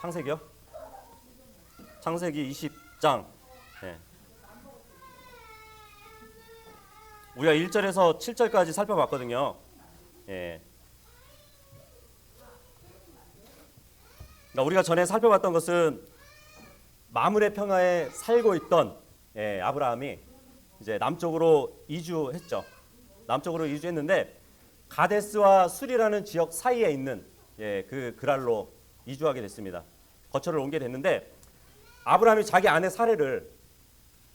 창세기요? 창세기 20장. 예. 우리가 1절에서 7절까지 살펴봤거든요. 예. 그러니까 우리가 전에 살펴봤던 것은 마물의 평화에 살고 있던 아브라함이 이제 남쪽으로 이주했죠. 남쪽으로 이주했는데 가데스와 술이라는 지역 사이에 있는 그 그랄로 이주하게 됐습니다. 거처를 옮게 됐는데 아브라함이 자기 아내 사레를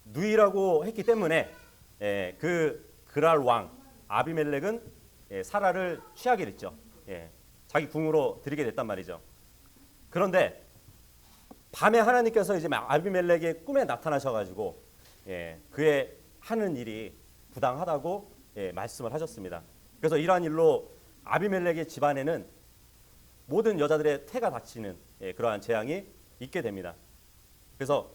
누이라고 했기 때문에 그 그랄 왕 아비멜렉은 사라를 취하게 됐죠. 자기 궁으로 들이게 됐단 말이죠. 그런데 밤에 하나님께서 이제 아비멜렉의 꿈에 나타나셔가지고 그의 하는 일이 부당하다고 말씀을 하셨습니다. 그래서 이러한 일로 아비멜렉의 집안에는 모든 여자들의 태가 닥치는 그러한 재앙이 있게 됩니다. 그래서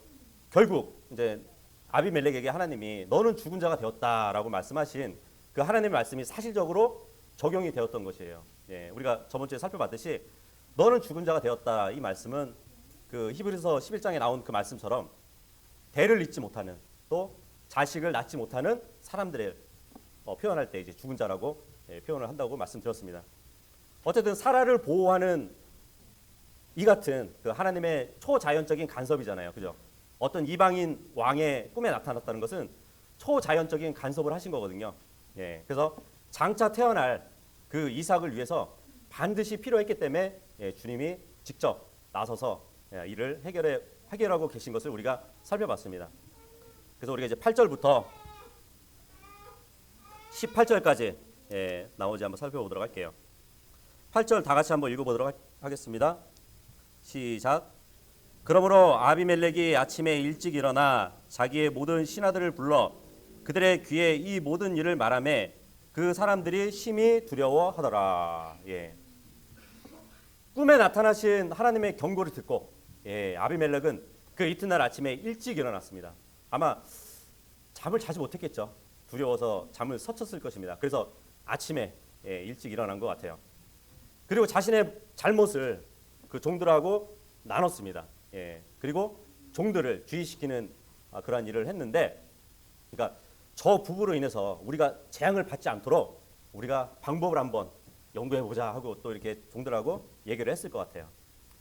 결국 이제 아비멜렉에게 하나님이 너는 죽은 자가 되었다라고 말씀하신 그 하나님의 말씀이 사실적으로 적용이 되었던 것이에요. 우리가 저번 주에 살펴봤듯이 너는 죽은 자가 되었다 이 말씀은 그 히브리서 11장에 나온 그 말씀처럼 대를 잇지 못하는 또 자식을 낳지 못하는 사람들을 표현할 때 이제 죽은 자라고 표현을 한다고 말씀드렸습니다. 어쨌든 사라를 보호하는 이 같은 그 하나님의 초자연적인 간섭이잖아요. 그죠? 어떤 이방인 왕의 꿈에 나타났다는 것은 초자연적인 간섭을 하신 거거든요. 그래서 장차 태어날 그 이삭을 위해서 반드시 필요했기 때문에 주님이 직접 나서서 이를 해결하고 계신 것을 우리가 살펴봤습니다. 그래서 우리가 이제 8절부터 18절까지 나오지 한번 살펴보도록 할게요. 8절 다 같이 한번 읽어보도록 하겠습니다. 시작. 그러므로 아비멜렉이 아침에 일찍 일어나 자기의 모든 신하들을 불러 그들의 귀에 이 모든 일을 말하며 그 사람들이 심히 두려워하더라. 꿈에 나타나신 하나님의 경고를 듣고 아비멜렉은 그 이튿날 아침에 일찍 일어났습니다. 아마 잠을 자지 못했겠죠. 두려워서 잠을 설쳤을 것입니다. 그래서 아침에 일찍 일어난 것 같아요. 그리고 자신의 잘못을 그 종들하고 나눴습니다. 그리고 종들을 주의시키는 그러한 일을 했는데, 그러니까 저 부부로 인해서 우리가 재앙을 받지 않도록 우리가 방법을 한번 연구해 보자 하고 또 이렇게 종들하고 얘기를 했을 것 같아요.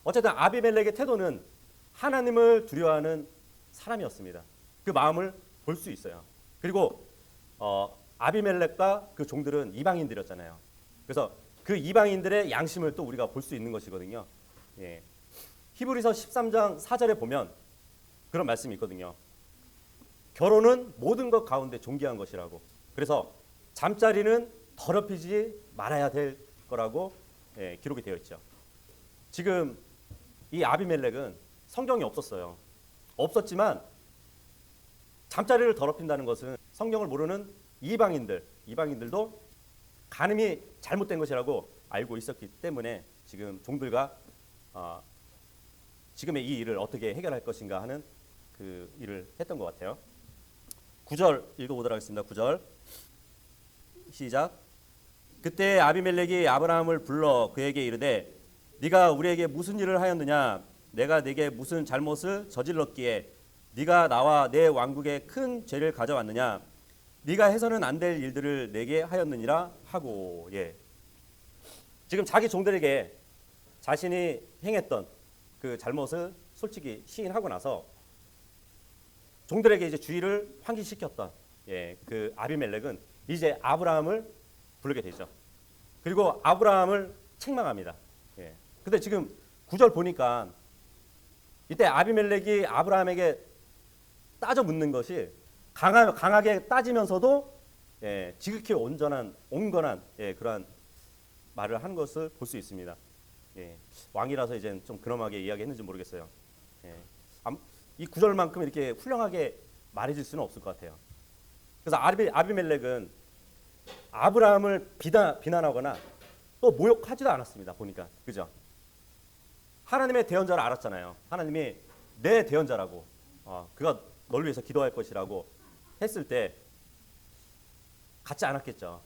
어쨌든 아비멜렉의 태도는 하나님을 두려워하는 사람이었습니다. 그 마음을 볼 수 있어요. 그리고 아비멜렉과 그 종들은 이방인들이었잖아요. 그래서 그 이방인들의 양심을 또 우리가 볼 수 있는 것이거든요. 히브리서 13장 4절에 보면 그런 말씀이 있거든요. 결혼은 모든 것 가운데 존귀한 것이라고. 그래서 잠자리는 더럽히지 말아야 될 거라고 기록이 되어 있죠. 지금 이 아비멜렉은 성경이 없었어요. 없었지만 잠자리를 더럽힌다는 것은 성경을 모르는 이방인들도 간음이 잘못된 것이라고 알고 있었기 때문에 지금 종들과 지금의 이 일을 어떻게 해결할 것인가 하는 그 일을 했던 것 같아요. 9절 읽어보도록 하겠습니다. 9절 시작. 그때 아비멜렉이 아브라함을 불러 그에게 이르되 네가 우리에게 무슨 일을 하였느냐? 내가 네게 무슨 잘못을 저질렀기에 네가 나와 내 왕국에 큰 죄를 가져왔느냐? 네가 해서는 안 될 일들을 내게 하였느니라 하고. 지금 자기 종들에게 자신이 행했던 그 잘못을 솔직히 시인하고 나서 종들에게 이제 주의를 환기시켰던 그 아비멜렉은 이제 아브라함을 부르게 되죠. 그리고 아브라함을 책망합니다. 근데 지금 9절 보니까 이때 아비멜렉이 아브라함에게 따져 묻는 것이 강하게 따지면서도 지극히 온건한 그러한 말을 한 것을 볼 수 있습니다. 왕이라서 이제 좀 근엄하게 이야기했는지 모르겠어요. 이 구절만큼 이렇게 훌륭하게 말해줄 수는 없을 것 같아요. 그래서 아비멜렉은 아브라함을 비난하거나 또 모욕하지도 않았습니다. 보니까 그죠? 하나님의 대언자를 알았잖아요. 하나님이 내 대언자라고, 그가 널 위해서 기도할 것이라고 했을 때 같지 않았겠죠.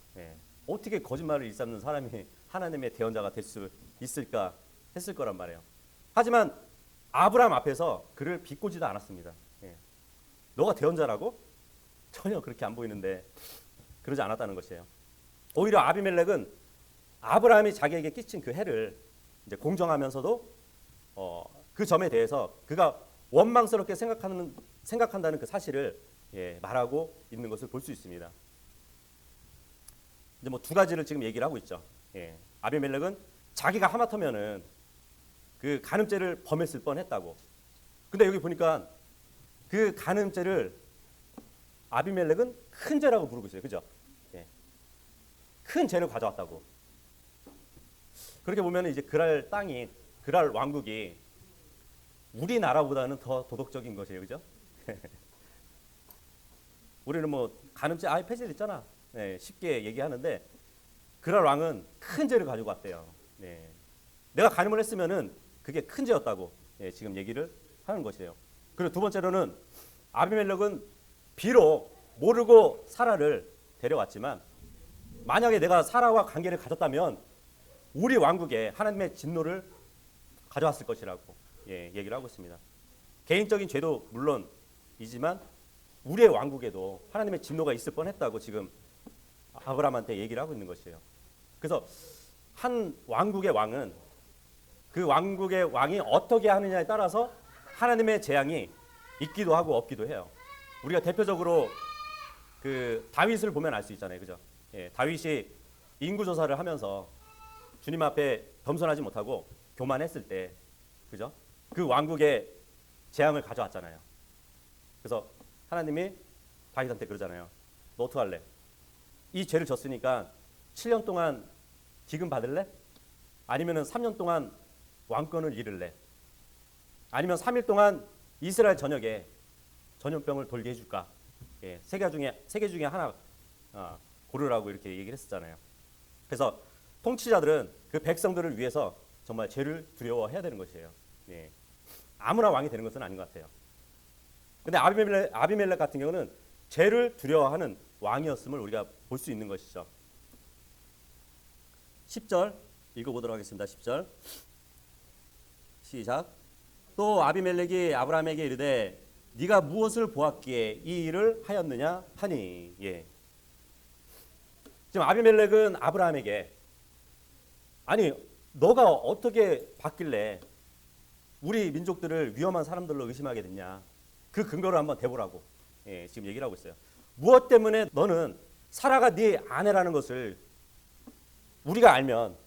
어떻게 거짓말을 일삼는 사람이 하나님의 대언자가 될 수 있을까 했을 거란 말이에요. 하지만 아브라함 앞에서 그를 비꼬지도 않았습니다. 예. 너가 대언자라고? 전혀 그렇게 안 보이는데 그러지 않았다는 것이에요. 오히려 아비멜렉은 아브라함이 자기에게 끼친 그 해를 이제 공정하면서도 그 점에 대해서 그가 원망스럽게 생각한다는 그 사실을 말하고 있는 것을 볼 수 있습니다. 이제 뭐 두 가지를 지금 얘기를 하고 있죠. 아비멜렉은 자기가 하마터면은 그 간음죄를 범했을 뻔했다고. 근데 여기 보니까 그 간음죄를 아비멜렉은 큰 죄라고 부르고 있어요. 그죠? 큰 죄를 가져왔다고. 그렇게 보면 이제 그랄 땅이, 그랄 왕국이 우리나라보다는 더 도덕적인 것이에요. 그죠? 우리는 뭐 간음죄 아예 폐지됐잖아. 쉽게 얘기하는데 그랄 왕은 큰 죄를 가지고 왔대요. 내가 간음을 했으면은 그게 큰 죄였다고 지금 얘기를 하는 것이에요. 그리고 두 번째로는 아비멜렉은 비록 모르고 사라를 데려왔지만 만약에 내가 사라와 관계를 가졌다면 우리 왕국에 하나님의 진노를 가져왔을 것이라고 얘기를 하고 있습니다. 개인적인 죄도 물론이지만 우리의 왕국에도 하나님의 진노가 있을 뻔했다고 지금 아브라함한테 얘기를 하고 있는 것이에요. 그래서 한 왕국의 왕은 그 왕국의 왕이 어떻게 하느냐에 따라서 하나님의 재앙이 있기도 하고 없기도 해요. 우리가 대표적으로 그 다윗을 보면 알 수 있잖아요. 그죠? 다윗이 인구 조사를 하면서 주님 앞에 겸손하지 못하고 교만했을 때, 그죠? 그 왕국에 재앙을 가져왔잖아요. 그래서 하나님이 다윗한테 그러잖아요. 너 어떡할래? 이 죄를 졌으니까 7년 동안 기금 받을래? 아니면은 3년 동안 왕권을 잃을래? 아니면 3일 동안 이스라엘 전역에 전염병을 돌게 해줄까? 세 개 중에 하나 고르라고 이렇게 얘기를 했었잖아요. 그래서 통치자들은 그 백성들을 위해서 정말 죄를 두려워해야 되는 것이에요. 아무나 왕이 되는 것은 아닌 것 같아요. 근데 아비멜렉 같은 경우는 죄를 두려워하는 왕이었음을 우리가 볼 수 있는 것이죠. 10절 읽어보도록 하겠습니다. 10절 시작. 또 아비멜렉이 아브라함에게 이르되 네가 무엇을 보았기에 이 일을 하였느냐 하니. 지금 아비멜렉은 아브라함에게 아니 너가 어떻게 봤길래 우리 민족들을 위험한 사람들로 의심하게 됐냐. 그 근거를 한번 대보라고 지금 얘기를 하고 있어요. 무엇 때문에 너는 사라가 네 아내라는 것을 우리가 알면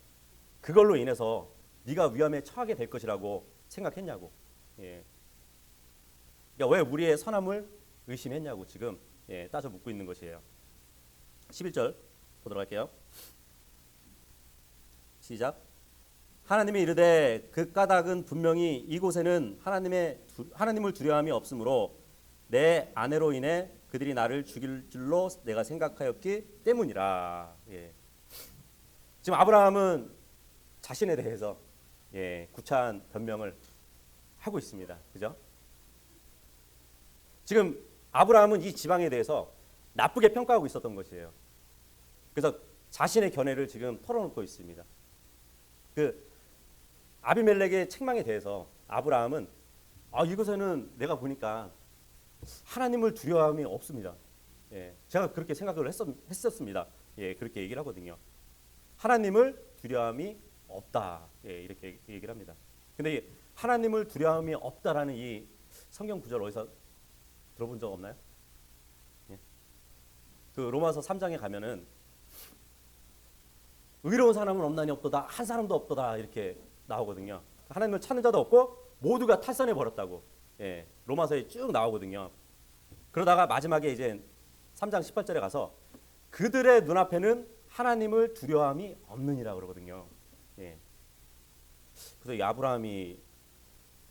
그걸로 인해서 네가 위험에 처하게 될 것이라고 생각했냐고. 그러니까 왜 우리의 선함을 의심했냐고 지금 따져 묻고 있는 것이에요. 11절 보도록 할게요. 시작. 하나님이 이르되 그 까닭은 분명히 이곳에는 하나님을 두려움이 없으므로 내 아내로 인해 그들이 나를 죽일 줄로 내가 생각하였기 때문이라. 지금 아브라함은 자신에 대해서 구차한 변명을 하고 있습니다. 그죠? 지금 아브라함은 이 지방에 대해서 나쁘게 평가하고 있었던 것이에요. 그래서 자신의 견해를 지금 털어놓고 있습니다. 그 아비멜렉의 책망에 대해서 아브라함은 이것에는 내가 보니까 하나님을 두려움이 없습니다. 제가 그렇게 생각을 했었습니다. 그렇게 얘기를 하거든요. 하나님을 두려움이 없다. 이렇게 얘기를 합니다. 근데 하나님을 두려움이 없다라는 이 성경 구절 어디서 들어본 적 없나요? 그 로마서 3장에 가면은 의로운 사람은 없나니 없도다 한 사람도 없도다 이렇게 나오거든요. 하나님을 찾는 자도 없고 모두가 탈선해 버렸다고 로마서에 쭉 나오거든요. 그러다가 마지막에 이제 3장 18절에 가서 그들의 눈앞에는 하나님을 두려움이 없느니라 그러거든요. 그래서 이 아브라함이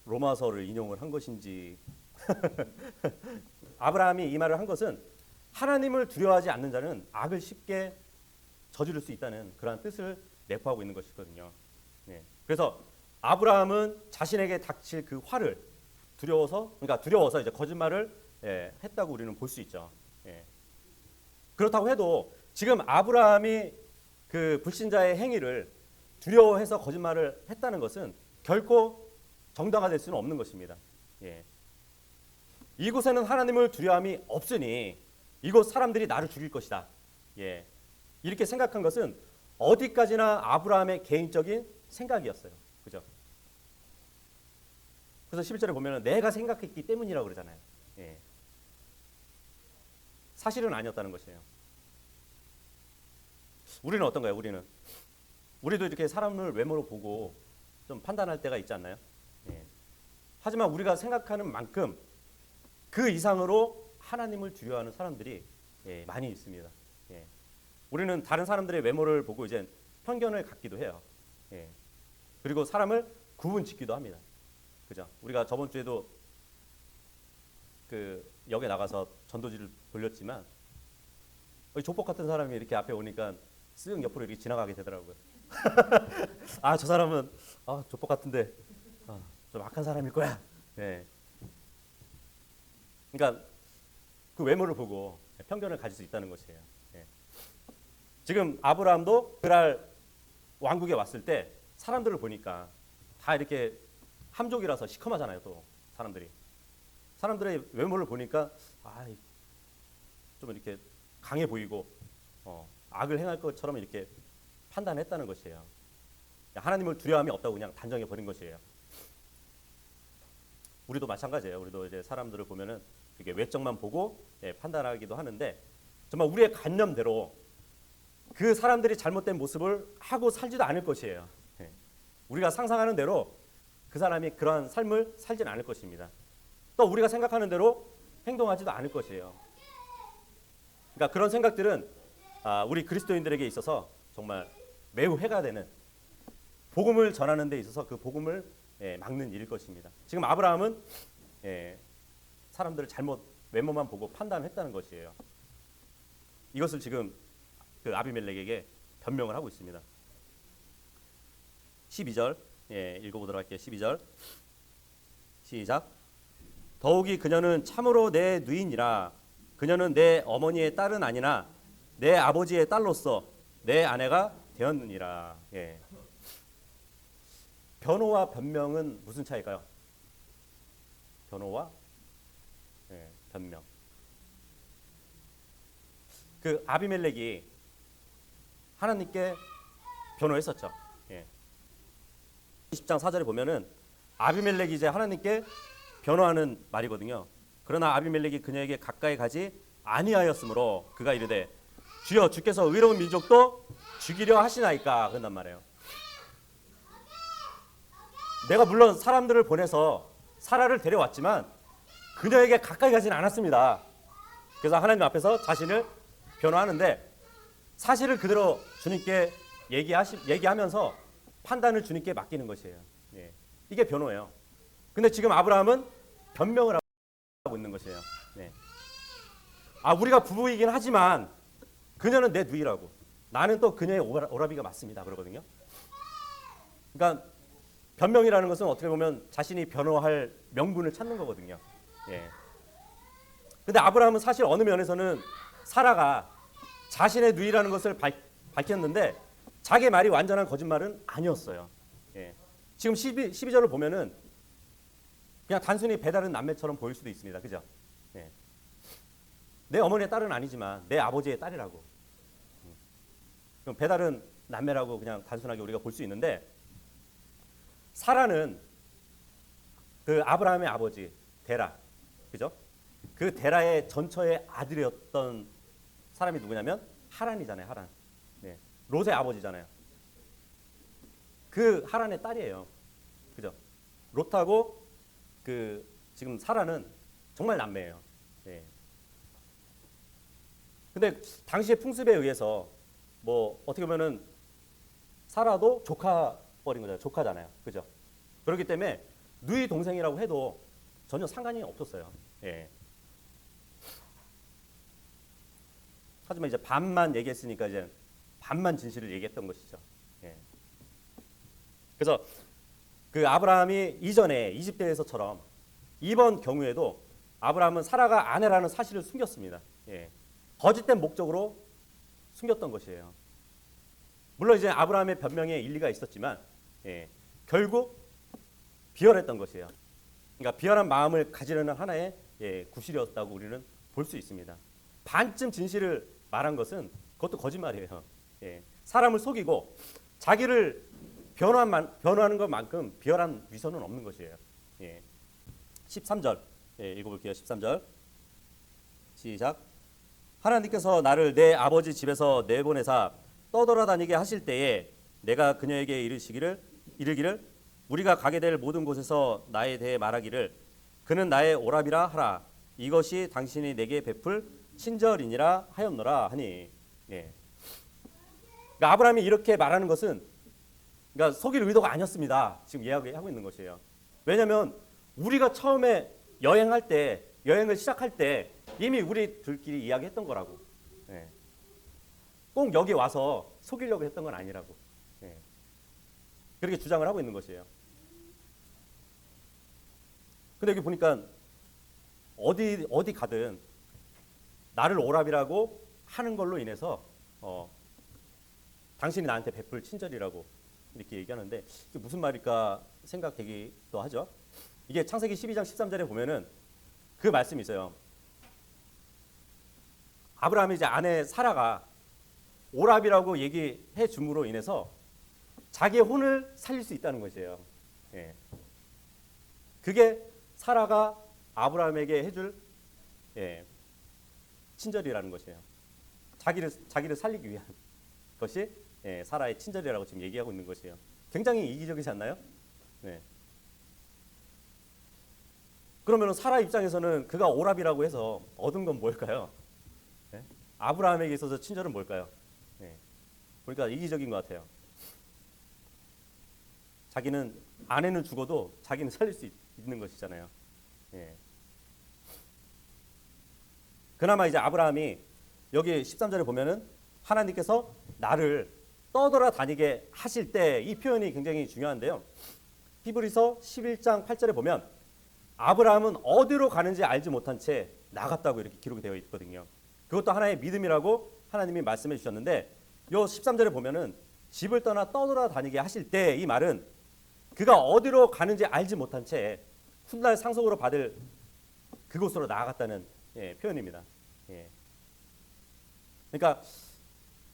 로마서를 인용을 한 것인지 아브라함이 이 말을 한 것은 하나님을 두려워하지 않는 자는 악을 쉽게 저지를 수 있다는 그러한 뜻을 내포하고 있는 것이거든요. 그래서 아브라함은 자신에게 닥칠 그 화를 두려워서 이제 거짓말을 했다고 우리는 볼 수 있죠. 그렇다고 해도 지금 아브라함이 그 불신자의 행위를 두려워해서 거짓말을 했다는 것은 결코 정당화될 수는 없는 것입니다. 예. 이곳에는 하나님을 두려움이 없으니 이곳 사람들이 나를 죽일 것이다. 예. 이렇게 생각한 것은 어디까지나 아브라함의 개인적인 생각이었어요. 그죠? 그래서 11절에 보면 내가 생각했기 때문이라고 그러잖아요. 예. 사실은 아니었다는 것이에요. 우리는 어떤가요? 우리도 이렇게 사람을 외모로 보고 좀 판단할 때가 있지 않나요? 예. 하지만 우리가 생각하는 만큼 그 이상으로 하나님을 두려워하는 사람들이 많이 있습니다. 예. 우리는 다른 사람들의 외모를 보고 이제 편견을 갖기도 해요. 예. 그리고 사람을 구분 짓기도 합니다. 그죠? 우리가 저번 주에도 그 역에 나가서 전도지를 돌렸지만 조폭 같은 사람이 이렇게 앞에 오니까 쓱 옆으로 이렇게 지나가게 되더라고요. 아, 저 사람은 조폭 같은데 좀 악한 사람일 거야. 예. 그러니까 그 외모를 보고 편견을 가질 수 있다는 것이에요. 예. 지금 아브라함도 그날 왕국에 왔을 때 사람들을 보니까 다 이렇게 함족이라서 시커멓잖아요. 또 사람들의 외모를 보니까 좀 이렇게 강해 보이고 악을 행할 것처럼 이렇게 판단했다는 것이에요. 하나님을 두려움이 없다고 그냥 단정해 버린 것이에요. 우리도 마찬가지예요. 우리도 이제 사람들을 보면은 그게 외적만 보고 판단하기도 하는데 정말 우리의 관념대로 그 사람들이 잘못된 모습을 하고 살지도 않을 것이에요. 우리가 상상하는 대로 그 사람이 그러한 삶을 살지는 않을 것입니다. 또 우리가 생각하는 대로 행동하지도 않을 것이에요. 그러니까 그런 생각들은 우리 그리스도인들에게 있어서 정말 매우 해가 되는 복음을 전하는 데 있어서 그 복음을 막는 일일 것입니다. 지금 아브라함은 사람들을 잘못 외모만 보고 판단했다는 것이에요. 이것을 지금 그 아비멜렉에게 변명을 하고 있습니다. 12절 읽어보도록 할게요. 12절 시작. 더욱이 그녀는 참으로 내 누인이라 그녀는 내 어머니의 딸은 아니나 내 아버지의 딸로서 내 아내가 되었느니라. 예. 변호와 변명은 무슨 차이일까요? 변호와 변명. 그 아비멜렉이 하나님께 변호했었죠. 20장 4절에 보면은 아비멜렉이 이제 하나님께 변호하는 말이거든요. 그러나 아비멜렉이 그녀에게 가까이 가지 아니하였으므로 그가 이르되 주여 주께서 의로운 민족도 죽이려 하시나이까 그런단 말이에요. 내가 물론 사람들을 보내서 사라를 데려왔지만 그녀에게 가까이 가지는 않았습니다. 그래서 하나님 앞에서 자신을 변호하는데 사실을 그대로 주님께 얘기하면서 판단을 주님께 맡기는 것이에요. 이게 변호예요. 근데 지금 아브라함은 변명을 하고 있는 것이에요. 우리가 부부이긴 하지만 그녀는 내 누이라고. 나는 또 그녀의 오라비가 맞습니다. 그러거든요. 그러니까 변명이라는 것은 어떻게 보면 자신이 변호할 명분을 찾는 거거든요. 근데 아브라함은 사실 어느 면에서는 사라가 자신의 누이라는 것을 밝혔는데 자기 말이 완전한 거짓말은 아니었어요. 지금 12절을 보면은 그냥 단순히 배다른 남매처럼 보일 수도 있습니다. 그죠? 내 어머니의 딸은 아니지만 내 아버지의 딸이라고. 그럼 배다른 남매라고 그냥 단순하게 우리가 볼 수 있는데 사라는 그 아브라함의 아버지 데라, 그죠? 그 데라의 전처의 아들이었던 사람이 누구냐면 하란이잖아요. 하란. 롯의 아버지잖아요. 그 하란의 딸이에요. 그죠? 롯하고 그 지금 사라는 정말 남매예요. 근데 당시의 풍습에 의해서 뭐 어떻게 보면은 사라도 조카뻘인 거잖아요. 조카잖아요. 그죠? 그렇기 때문에 누이 동생이라고 해도 전혀 상관이 없었어요. 하지만 이제 반만 얘기했으니까 이제 반만 진실을 얘기했던 것이죠. 그래서 그 아브라함이 이전에 이집트에서처럼 이번 경우에도 아브라함은 사라가 아내라는 사실을 숨겼습니다. 거짓된 목적으로 숨겼던 것이에요. 물론 이제 아브라함의 변명에 일리가 있었지만 결국 비열했던 것이에요. 그러니까 비열한 마음을 가지려는 하나의 구실이었다고 우리는 볼 수 있습니다. 반쯤 진실을 말한 것은 그것도 거짓말이에요. 사람을 속이고 자기를 변호하는 것만큼 비열한 위선은 없는 것이에요. 13절 읽어볼게요. 13절 시작. 하나님께서 나를 내 아버지 집에서 내보내사 떠돌아다니게 하실 때에 내가 그녀에게 이르기를 우리가 가게 될 모든 곳에서 나에 대해 말하기를 그는 나의 오랍이라 하라. 이것이 당신이 내게 베풀 친절이니라 하였노라 하니. 그러니까 아브라함이 이렇게 말하는 것은 그러니까 속일 의도가 아니었습니다. 지금 이야기하고 있는 것이에요. 왜냐하면 우리가 처음에 여행을 시작할 때 이미 우리들끼리 이야기했던 거라고. 꼭 여기 와서 속이려고 했던 건 아니라고. 그렇게 주장을 하고 있는 것이에요. 근데 여기 보니까 어디 가든 나를 오랍이라고 하는 걸로 인해서 당신이 나한테 베풀 친절이라고 이렇게 얘기하는데 이게 무슨 말일까 생각되기도 하죠. 이게 창세기 12장 13절에 보면은 그 말씀이 있어요. 아브라함이 이제 아내 사라가 오랍이라고 얘기해 줌으로 인해서 자기의 혼을 살릴 수 있다는 것이에요. 그게 사라가 아브라함에게 해줄 친절이라는 것이에요. 자기를 살리기 위한 것이 사라의 친절이라고 지금 얘기하고 있는 것이에요. 굉장히 이기적이지 않나요? 그러면 사라 입장에서는 그가 오랍이라고 해서 얻은 건 뭘까요? 아브라함에게 있어서 친절은 뭘까요? 보니까 이기적인 것 같아요. 자기는 아내는 죽어도 자기는 살릴 수 있는 것이잖아요. 그나마 이제 아브라함이 여기 13절에 보면은 하나님께서 나를 떠돌아다니게 하실 때 이 표현이 굉장히 중요한데요. 히브리서 11장 8절에 보면 아브라함은 어디로 가는지 알지 못한 채 나갔다고 이렇게 기록이 되어 있거든요. 그것도 하나의 믿음이라고 하나님이 말씀해 주셨는데 요 13절에 보면은 집을 떠나 떠돌아다니게 하실 때 이 말은 그가 어디로 가는지 알지 못한 채 훗날 상속으로 받을 그곳으로 나아갔다는 표현입니다. 그러니까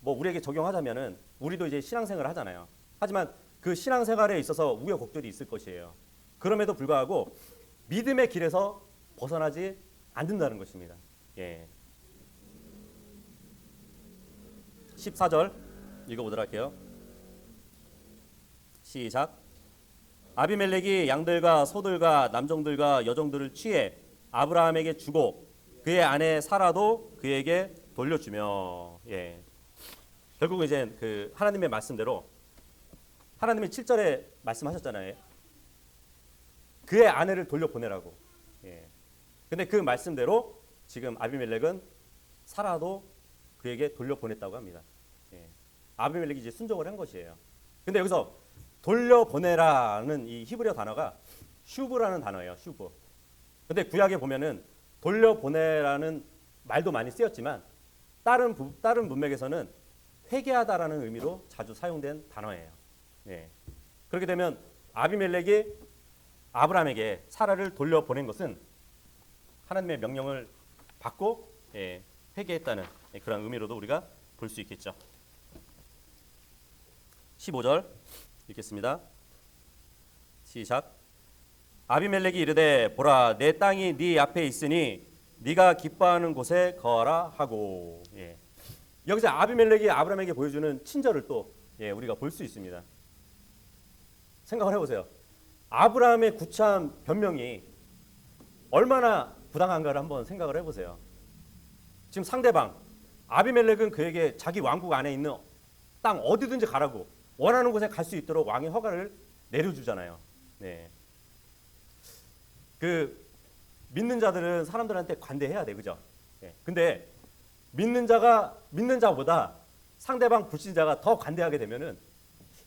뭐 우리에게 적용하자면은 우리도 이제 신앙생활을 하잖아요. 하지만 그 신앙생활에 있어서 우여곡절이 있을 것이에요. 그럼에도 불구하고 믿음의 길에서 벗어나지 않는다는 것입니다. 14절 읽어보도록 할게요. 시작. 아비멜렉이 양들과 소들과 남종들과 여종들을 취해 아브라함에게 주고 그의 아내 사라도 그에게 돌려주며. 결국 이제 그 하나님의 말씀대로 하나님이 7절에 말씀하셨잖아요. 그의 아내를 돌려보내라고. 근데 그 말씀대로 지금 아비멜렉은 사라도 그에게 돌려보냈다고 합니다. 아비멜렉이 이제 순종을 한 것이에요. 근데 여기서 돌려보내라는 이 히브리어 단어가 슈브라는 단어예요. 슈브. 근데 구약에 보면은 돌려보내라는 말도 많이 쓰였지만 다른 문맥에서는 회개하다라는 의미로 자주 사용된 단어예요. 그렇게 되면 아비멜렉이 아브라함에게 사라를 돌려보낸 것은 하나님의 명령을 받고 회개했다는 그런 의미로도 우리가 볼 수 있겠죠. 15절 읽겠습니다. 시작. 아비멜렉이 이르되 보라 내 땅이 네 앞에 있으니 네가 기뻐하는 곳에 거하라 하고. 여기서 아비멜렉이 아브라함에게 보여주는 친절을 또 우리가 볼 수 있습니다. 생각을 해보세요. 아브라함의 구차한 변명이 얼마나 부당한가를 한번 생각을 해보세요. 지금 상대방 아비멜렉은 그에게 자기 왕국 안에 있는 땅 어디든지 가라고 원하는 곳에 갈 수 있도록 왕의 허가를 내려주잖아요. 그 믿는 자들은 사람들한테 관대해야 돼, 그죠? 근데 믿는 자보다 상대방 불신자가 더 관대하게 되면은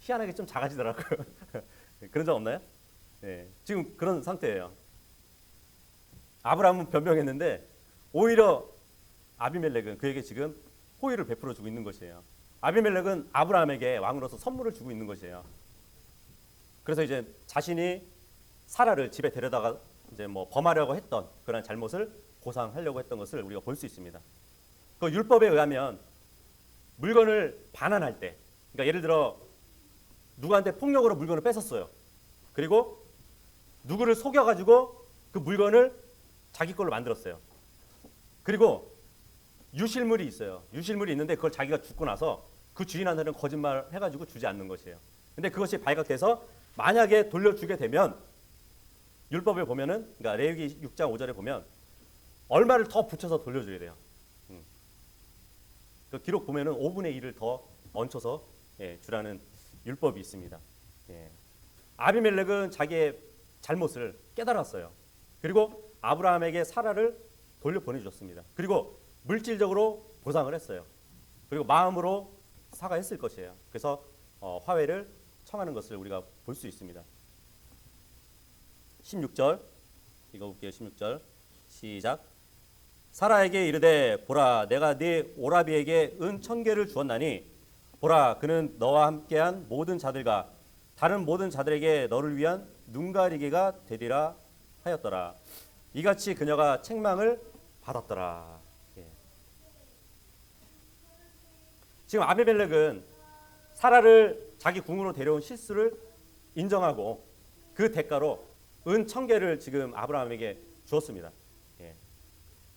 희한하게 좀 작아지더라고요. 그런 적 없나요? 지금 그런 상태예요. 아브라함은 변명했는데 오히려 아비멜렉은 그에게 지금 호의를 베풀어 주고 있는 것이에요. 아비멜렉은 아브라함에게 왕으로서 선물을 주고 있는 것이에요. 그래서 이제 자신이 사라를 집에 데려다가 이제 뭐 범하려고 했던 그런 잘못을 보상하려고 했던 것을 우리가 볼 수 있습니다. 그 율법에 의하면 물건을 반환할 때, 그러니까 예를 들어 누구한테 폭력으로 물건을 뺏었어요. 그리고 누구를 속여가지고 그 물건을 자기 걸로 만들었어요. 그리고 유실물이 있어요. 유실물이 있는데 그걸 자기가 죽고 나서 그 주인한테는 거짓말을 해가지고 주지 않는 것이에요. 근데 그것이 발각돼서 만약에 돌려주게 되면 율법에 보면은, 그러니까 레위기 6장 5절에 보면 얼마를 더 붙여서 돌려줘야 돼요. 그 기록 보면은 5분의 1을 더 얹혀서 주라는 율법이 있습니다. 아비멜렉은 자기의 잘못을 깨달았어요. 그리고 아브라함에게 사라를 돌려 보내줬습니다. 그리고 물질적으로 보상을 했어요. 그리고 마음으로 사과했을 것이에요. 그래서 화해를 청하는 것을 우리가 볼 수 있습니다. 16절 읽어볼게요. 16절 시작. 사라에게 이르되 보라 내가 네 오라비에게 은 1000개를 주었나니 보라 그는 너와 함께한 모든 자들과 다른 모든 자들에게 너를 위한 눈가리개가 되리라 하였더라. 이같이 그녀가 책망을 받았더라. 지금 아비멜렉은 사라를 자기 궁으로 데려온 실수를 인정하고 그 대가로 은 1000개를 지금 아브라함에게 주었습니다.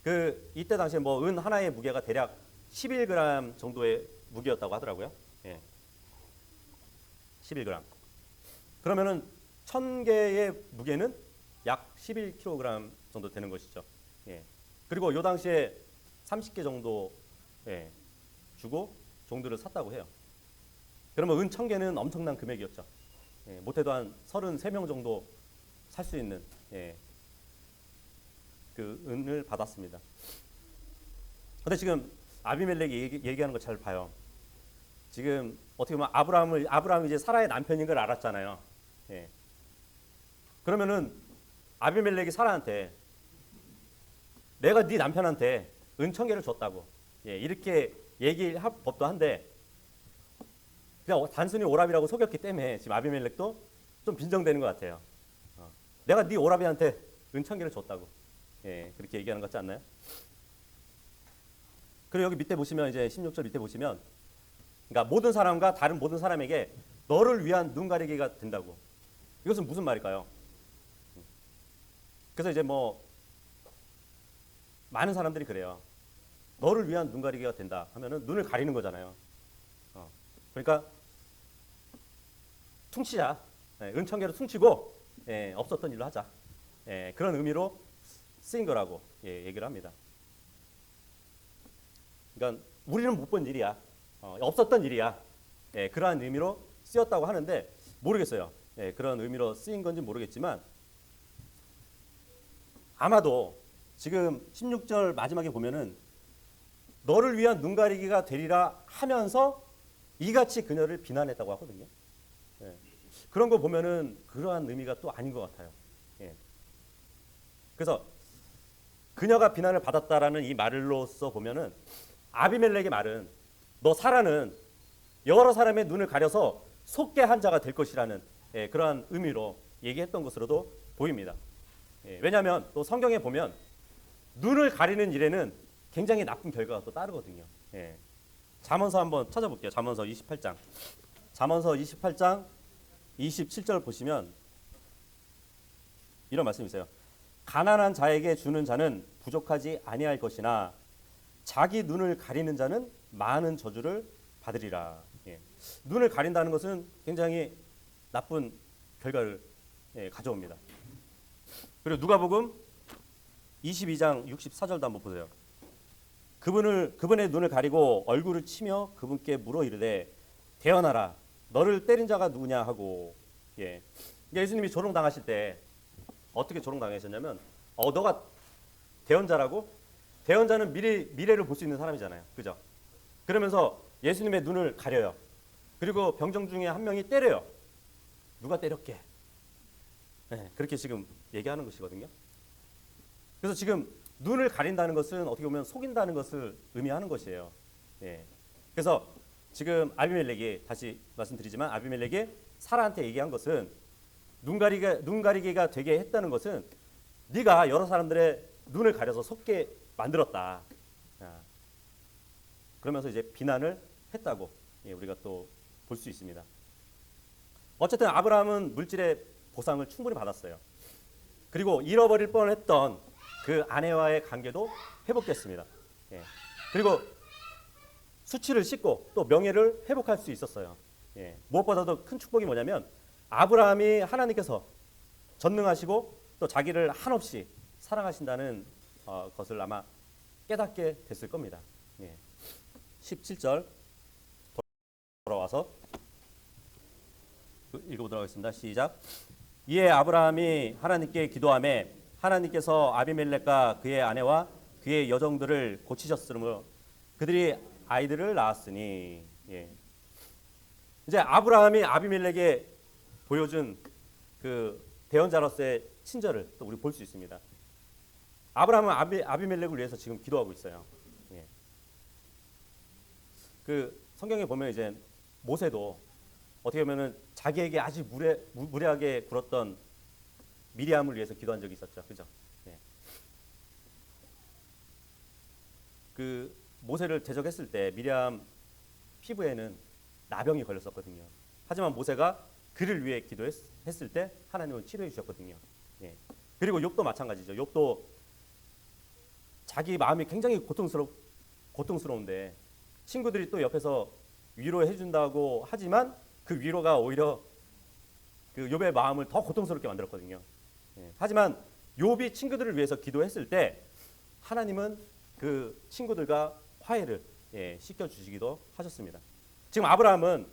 그 이때 당시에 뭐 은 하나의 무게가 대략 11g 정도의 무게였다고 하더라고요. 11g. 그러면은 1000개의 무게는 약 11kg 정도 되는 것이죠. 그리고 요 당시에 30개 정도 주고 종들을 샀다고 해요. 그러면 은 1000개는 엄청난 금액이었죠. 못해도 한 33명 정도 살 수 있는 그 은을 받았습니다. 근데 지금 아비멜렉이 얘기하는 거 잘 봐요. 지금 어떻게 보면 아브라함이 이제 사라의 남편인 걸 알았잖아요. 그러면은 아비멜렉이 사라한테 내가 네 남편한테 은 1000개를 줬다고 이렇게 얘기할 법도 한데 그냥 단순히 오라비라고 속였기 때문에 지금 아비멜렉도 좀 빈정되는 것 같아요. 내가 네 오라비한테 은 1000개를 줬다고 그렇게 얘기하는 것 같지 않나요? 그리고 여기 밑에 보시면 이제 16절 밑에 보시면 그러니까 모든 사람과 다른 모든 사람에게 너를 위한 눈 가리개가 된다고. 이것은 무슨 말일까요? 그래서 이제 뭐 많은 사람들이 그래요. 너를 위한 눈 가리개가 된다 하면은 눈을 가리는 거잖아요. 그러니까 퉁치자. 은 1000개로 퉁치고 없었던 일로 하자. 그런 의미로 쓰인 거라고 얘기를 합니다. 그러니까 우리는 못 본 일이야. 없었던 일이야. 그러한 의미로 쓰였다고 하는데 모르겠어요. 그런 의미로 쓰인 건지 모르겠지만 아마도 지금 16절 마지막에 보면은 너를 위한 눈가리기가 되리라 하면서 이같이 그녀를 비난했다고 하거든요. 그런 거 보면은 그러한 의미가 또 아닌 것 같아요. 그래서 그녀가 비난을 받았다라는 이 말로써 보면은 아비멜렉의 말은 너 사라는 여러 사람의 눈을 가려서 속게 한 자가 될 것이라는 그러한 의미로 얘기했던 것으로도 보입니다. 왜냐하면 또 성경에 보면 눈을 가리는 일에는 굉장히 나쁜 결과가 또 따르거든요. 잠언서 한번 찾아볼게요. 잠언서 28장. 잠언서 28장 27절 보시면 이런 말씀이 있어요. 가난한 자에게 주는 자는 부족하지 아니할 것이나 자기 눈을 가리는 자는 많은 저주를 받으리라. 눈을 가린다는 것은 굉장히 나쁜 결과를 가져옵니다. 그리고 누가복음 22장 64절도 한번 보세요. 그분의 눈을 가리고 얼굴을 치며 그분께 물어 이르되 대언하라 너를 때린 자가 누구냐 하고 예수님이 조롱당하실 때 어떻게 조롱당하셨냐면 너가 대언자라고? 대언자는 미래를 볼 수 있는 사람이잖아요. 그죠? 그러면서 예수님의 눈을 가려요. 그리고 병정 중에 한 명이 때려요. 누가 때렸게? 그렇게 지금 얘기하는 것이거든요. 그래서 지금 눈을 가린다는 것은 어떻게 보면 속인다는 것을 의미하는 것이에요. 그래서 지금 아비멜렉이 다시 말씀드리지만 아비멜렉이 사라한테 얘기한 것은 눈 가리개가 되게 했다는 것은 네가 여러 사람들의 눈을 가려서 속게 만들었다. 그러면서 이제 비난을 했다고 우리가 또 볼 수 있습니다. 어쨌든 아브라함은 물질의 보상을 충분히 받았어요. 그리고 잃어버릴 뻔했던 그 아내와의 관계도 회복됐습니다. 그리고 수치를 씻고 또 명예를 회복할 수 있었어요. 무엇보다도 큰 축복이 뭐냐면 아브라함이 하나님께서 전능하시고 또 자기를 한없이 사랑하신다는 것을 아마 깨닫게 됐을 겁니다. 17절 돌아와서 읽어보도록 하겠습니다. 시작. 이에 아브라함이 하나님께 기도하며 하나님께서 아비멜렉과 그의 아내와 그의 여종들을 고치셨으므로 그들이 아이들을 낳았으니. 이제 아브라함이 아비멜렉에 보여준 그 대언자로서의 친절을 또 우리 볼 수 있습니다. 아브라함은 아비멜렉을 위해서 지금 기도하고 있어요. 그 성경에 보면 이제 모세도 어떻게 보면은 자기에게 아주 무례하게 굴었던 미리암을 위해서 기도한 적이 있었죠. 그죠? 그 모세를 대적했을 때 미리암 피부에는 나병이 걸렸었거든요. 하지만 모세가 그를 위해 기도했을 때 하나님은 치료해 주셨거든요. 그리고 욥도 마찬가지죠. 욥도 자기 마음이 굉장히 고통스러운데 친구들이 또 옆에서 위로해 준다고 하지만 그 위로가 오히려 그 욥의 마음을 더 고통스럽게 만들었거든요. 하지만 욥이 친구들을 위해서 기도했을 때 하나님은 그 친구들과 화해를 시켜 주시기도 하셨습니다. 지금 아브라함은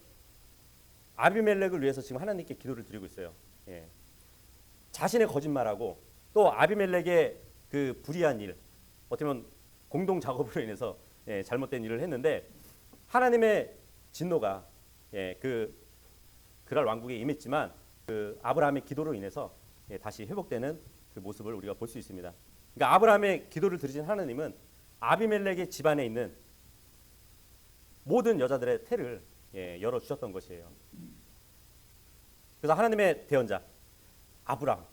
아비멜렉을 위해서 지금 하나님께 기도를 드리고 있어요. 자신의 거짓말하고 또 아비멜렉의 그 불의한 일, 어떻게 보면 공동 작업으로 인해서 잘못된 일을 했는데 하나님의 진노가 그랄 왕국에 임했지만 그 아브라함의 기도로 인해서 다시 회복되는 그 모습을 우리가 볼 수 있습니다. 그러니까 아브라함의 기도를 들으신 하나님은 아비멜렉의 집안에 있는 모든 여자들의 태를 열어 주셨던 것이에요. 그래서 하나님의 대언자 아브람,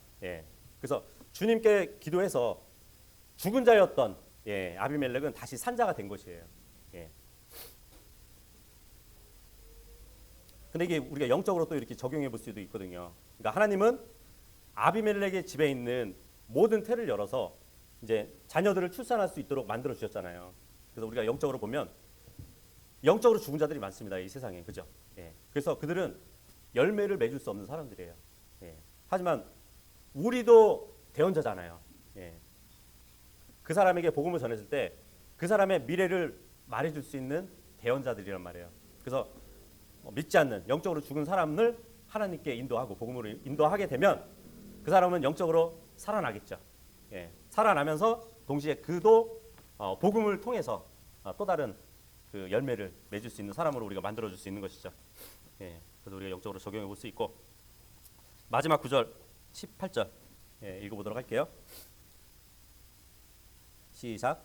그래서 주님께 기도해서 죽은 자였던 아비멜렉은 다시 산자가 된 것이에요. 근데 이게 우리가 영적으로 또 이렇게 적용해 볼 수도 있거든요. 그러니까 하나님은 아비멜렉의 집에 있는 모든 태를 열어서 이제 자녀들을 출산할 수 있도록 만들어 주셨잖아요. 그래서 우리가 영적으로 보면 영적으로 죽은 자들이 많습니다. 이 세상에. 그죠? 그래서 그들은 열매를 맺을 수 없는 사람들이에요. 하지만 우리도 대언자잖아요. 그 사람에게 복음을 전했을 때 그 사람의 미래를 말해줄 수 있는 대언자들이란 말이에요. 그래서 믿지 않는 영적으로 죽은 사람을 하나님께 인도하고 복음으로 인도하게 되면 그 사람은 영적으로 살아나겠죠. 살아나면서 동시에 그도 복음을 통해서 또 다른 그 열매를 맺을 수 있는 사람으로 우리가 만들어줄 수 있는 것이죠. 그래서 우리가 영적으로 적용해 볼 수 있고 마지막 9절 18절 읽어보도록 할게요. 시작.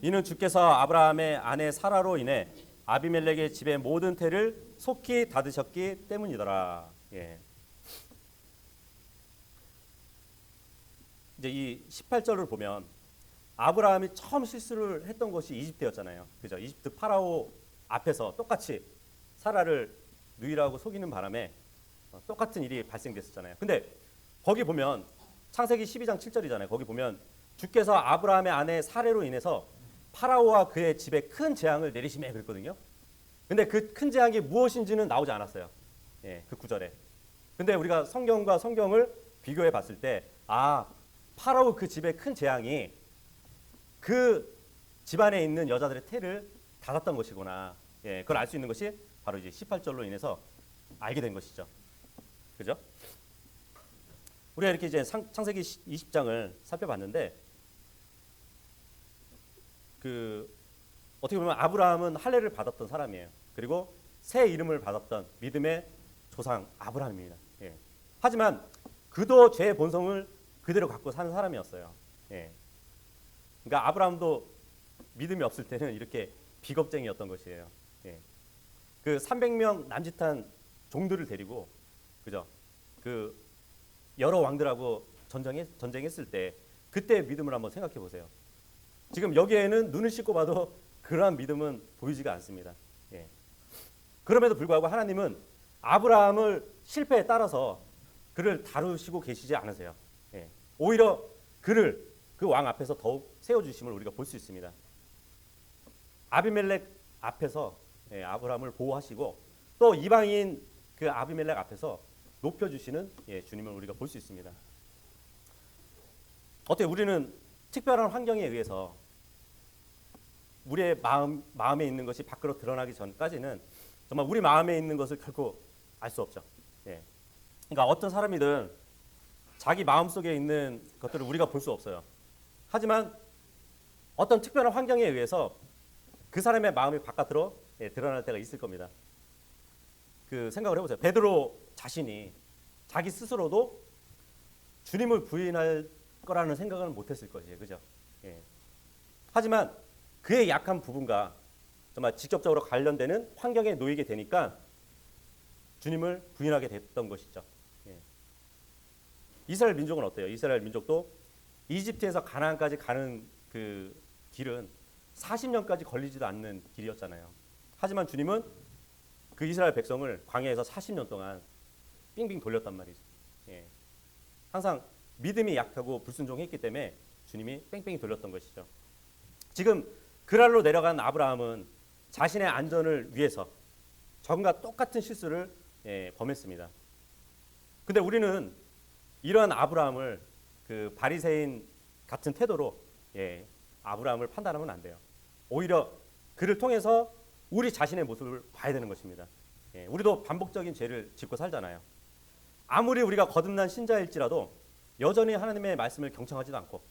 이는 주께서 아브라함의 아내 사라로 인해 아비멜렉의 집의 모든 태를 속히 닫으셨기 때문이더라. 이제 이 18절을 보면 아브라함이 처음 실수를 했던 것이 이집트였잖아요. 그죠? 이집트 파라오 앞에서 똑같이 사라를 누이라고 속이는 바람에 똑같은 일이 발생됐었잖아요. 근데 거기 보면 창세기 12장 7절이잖아요. 거기 보면 주께서 아브라함의 아내 사레로 인해서 파라오와 그의 집에 큰 재앙을 내리시매 그랬거든요. 근데 그 큰 재앙이 무엇인지는 나오지 않았어요. 그 구절에. 근데 우리가 성경과 성경을 비교해 봤을 때 파라오 그 집의 큰 재앙이 그 집안에 있는 여자들의 태를 닫았던 것이구나. 그걸 알 수 있는 것이 바로 이제 18절로 인해서 알게 된 것이죠. 그죠? 우리가 이렇게 이제 창세기 20장을 살펴봤는데 어떻게 보면 아브라함은 할례를 받았던 사람이에요. 그리고 새 이름을 받았던 믿음의 조상 아브라함입니다. 하지만 그도 죄의 본성을 그대로 갖고 사는 사람이었어요. 그러니까 아브라함도 믿음이 없을 때는 이렇게 비겁쟁이였던 것이에요. 그 300명 남짓한 종들을 데리고 그죠? 그 여러 왕들하고 전쟁했을 때 그때의 믿음을 한번 생각해 보세요. 지금 여기에는 눈을 씻고 봐도 그러한 믿음은 보이지가 않습니다. 예. 그럼에도 불구하고 하나님은 아브라함을 실패에 따라서 그를 다루시고 계시지 않으세요. 예. 오히려 그를 그 왕 앞에서 더욱 세워주심을 우리가 볼 수 있습니다. 아비멜렉 앞에서 아브라함을 보호하시고 또 이방인 그 아비멜렉 앞에서 높여주시는 주님을 우리가 볼 수 있습니다. 어때요? 우리는 특별한 환경에 의해서 우리의 마음에 있는 것이 밖으로 드러나기 전까지는 정말 우리 마음에 있는 것을 결코 알 수 없죠. 예. 그러니까 어떤 사람이든 자기 마음속에 있는 것들을 우리가 볼 수 없어요. 하지만 어떤 특별한 환경에 의해서 그 사람의 마음이 바깥으로 드러날 때가 있을 겁니다. 그 생각을 해보세요. 베드로 자신이 자기 스스로도 주님을 부인할 거라는 생각은 못했을 것이에요. 그죠? 예. 하지만 그의 약한 부분과 정말 직접적으로 관련되는 환경에 놓이게 되니까 주님을 부인하게 됐던 것이죠. 예. 이스라엘 민족은 어때요? 이스라엘 민족도 이집트에서 가나안까지 가는 그 길은 40년까지 걸리지도 않는 길이었잖아요. 하지만 주님은 그 이스라엘 백성을 광야에서 40년 동안 빙빙 돌렸단 말이죠. 예. 항상 믿음이 약하고 불순종했기 때문에 주님이 뺑뺑이 돌렸던 것이죠. 지금 그랄로 내려간 아브라함은 자신의 안전을 위해서 전과 똑같은 실수를 범했습니다. 근데 우리는 이러한 아브라함을 그 바리새인 같은 태도로 아브라함을 판단하면 안 돼요. 오히려 그를 통해서 우리 자신의 모습을 봐야 되는 것입니다. 우리도 반복적인 죄를 짓고 살잖아요. 아무리 우리가 거듭난 신자일지라도 여전히 하나님의 말씀을 경청하지도 않고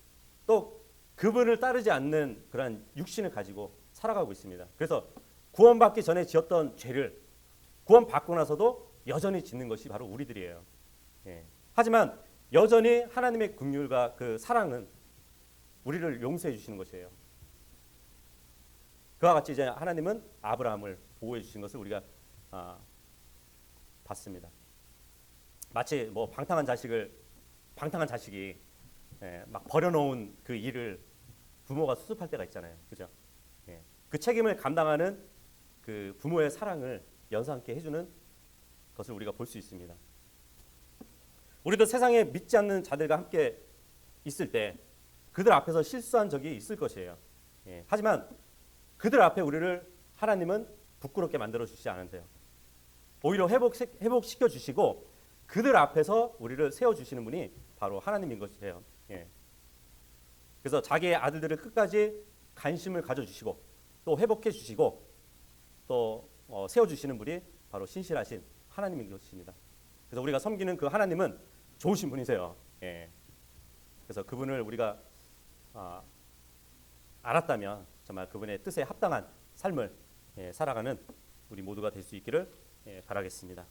또 그분을 따르지 않는 그런 육신을 가지고 살아가고 있습니다. 그래서 구원받기 전에 지었던 죄를 구원받고 나서도 여전히 짓는 것이 바로 우리들이에요. 하지만 여전히 하나님의 긍휼과 그 사랑은 우리를 용서해 주시는 것이에요. 그와 같이 이제 하나님은 아브라함을 보호해 주신 것을 우리가 봤습니다. 마치 뭐 방탕한 자식이 막 버려놓은 그 일을 부모가 수습할 때가 있잖아요. 그죠? 그 책임을 감당하는 그 부모의 사랑을 연상케 해주는 것을 우리가 볼 수 있습니다. 우리도 세상에 믿지 않는 자들과 함께 있을 때 그들 앞에서 실수한 적이 있을 것이에요. 하지만 그들 앞에 우리를 하나님은 부끄럽게 만들어 주시지 않으세요. 오히려 회복시켜 주시고 그들 앞에서 우리를 세워주시는 분이 바로 하나님인 것이에요. 그래서 자기의 아들들을 끝까지 관심을 가져주시고 또 회복해 주시고 또 세워주시는 분이 바로 신실하신 하나님인 것입니다. 그래서 우리가 섬기는 그 하나님은 좋으신 분이세요. 그래서 그분을 우리가 알았다면 정말 그분의 뜻에 합당한 삶을 살아가는 우리 모두가 될 수 있기를 바라겠습니다.